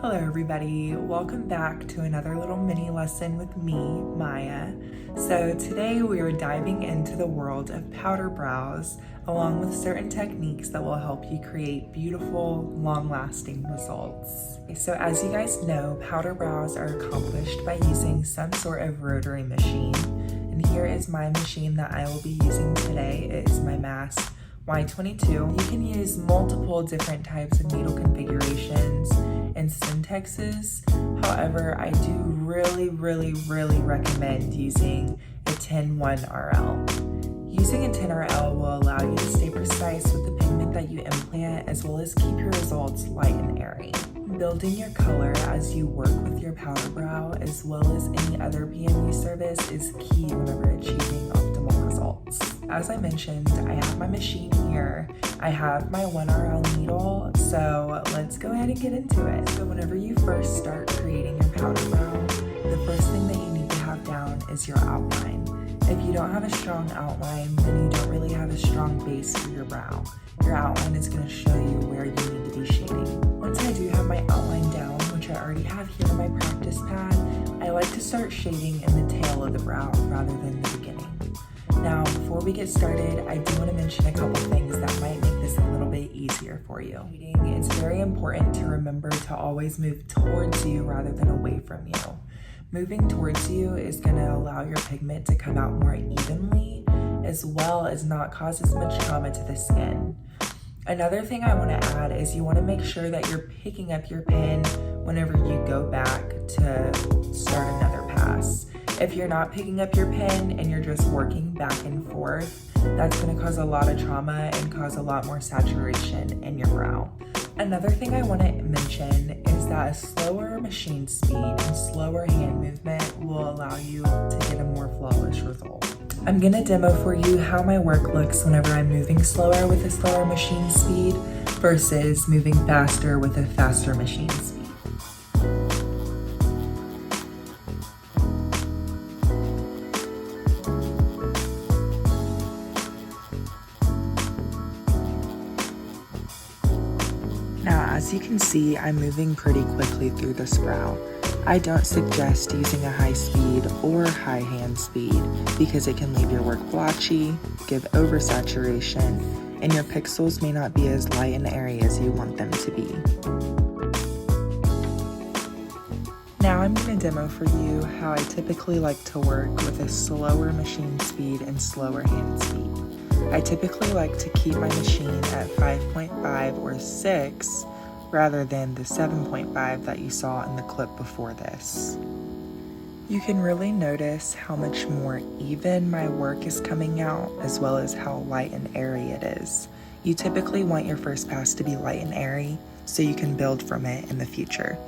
Hello everybody, welcome back to another little mini lesson with me, Maya. So today we are diving into the world of powder brows along with certain techniques that will help you create beautiful, long-lasting results. So as you guys know, powder brows are accomplished by using some sort of rotary machine. And here is my machine that I will be using today. It is my Mast Y22. You can use multiple different types of needle configurations and syntexes. However, I do really recommend using a 10-1 RL. Using a 10 RL will allow you to stay precise with the pigment that you implant, as well as keep your results light and airy. Building your color as you work with your powder brow, as well as any other PMU service, is key whenever achieving optimal results. As I mentioned, I have my machine here. I have my 1 RL needle, so let's go ahead and get into it. So whenever you first start creating your powder brow, the first thing that you need to have down is your outline. If you don't have a strong outline, then you don't really have a strong base for your brow. Your outline is going to show you where you need to be shading. Once I do have my outline down, which I already have here on my practice pad, I like to start shading in the tail of the brow rather than the beginning. Now, before we get started, I do want to mention a couple things that might make this a little bit easier for you. It's very important to remember to always move towards you rather than away from you. Moving towards you is going to allow your pigment to come out more evenly, as well as not cause as much trauma to the skin. Another thing I want to add is you want to make sure that you're picking up your pen whenever you go back to start another pass. If you're not picking up your pen and you're just working back and forth, that's going to cause a lot of trauma and cause a lot more saturation in your brow. Another thing I want to mention is that a slower machine speed and slower hand movement will allow you to get a more flawless result. I'm going to demo for you how my work looks whenever I'm moving slower with a slower machine speed versus moving faster with a faster machine speed. Now, as you can see, I'm moving pretty quickly through this brow. I don't suggest using a high speed or high hand speed because it can leave your work blotchy, give oversaturation, and your pixels may not be as light and airy as you want them to be. Now I'm going to demo for you how I typically like to work with a slower machine speed and slower hand speed. I typically like to keep my machine at 5.5 or 6 rather than the 7.5 that you saw in the clip before this. You can really notice how much more even my work is coming out, as well as how light and airy it is. You typically want your first pass to be light and airy so you can build from it in the future.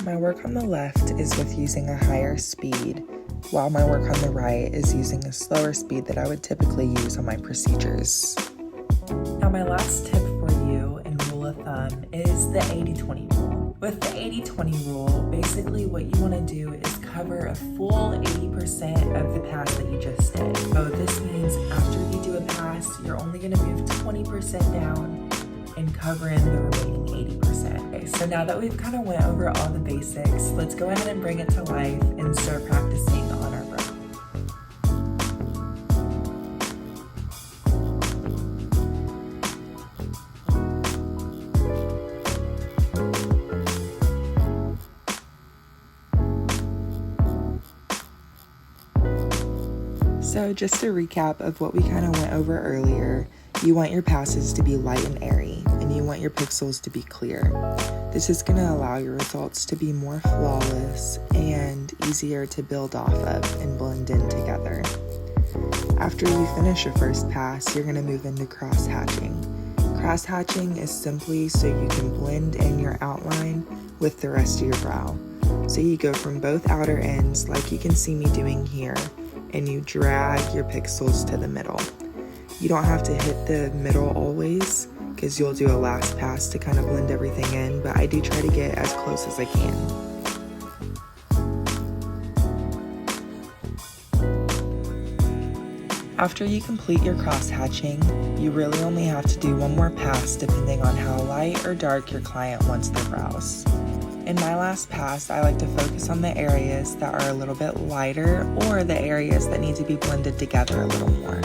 My work on the left is with using a higher speed, while my work on the right is using a slower speed that I would typically use on my procedures. Now my last tip for you and rule of thumb is the 80-20 rule. With the 80-20 rule, basically what you want to do is cover a full 80% of the pass that you just did. So this means after you do a pass, you're only going to move 20% down and cover in the remaining 80%. Okay, so now that we've kind of went over all the basics, let's go ahead and bring it to life and start practicing on our brow. So just a recap of what we kind of went over earlier, you want your passes to be light and airy, and you want your pixels to be clear. This is going to allow your results to be more flawless and easier to build off of and blend in together. After you finish your first pass, you're going to move into cross-hatching. Cross-hatching is simply so you can blend in your outline with the rest of your brow. So you go from both outer ends, like you can see me doing here, and you drag your pixels to the middle. You don't have to hit the middle always, because you'll do a last pass to kind of blend everything in, but I do try to get as close as I can. After you complete your cross hatching, you really only have to do one more pass depending on how light or dark your client wants their brows. In my last pass, I like to focus on the areas that are a little bit lighter or the areas that need to be blended together a little more.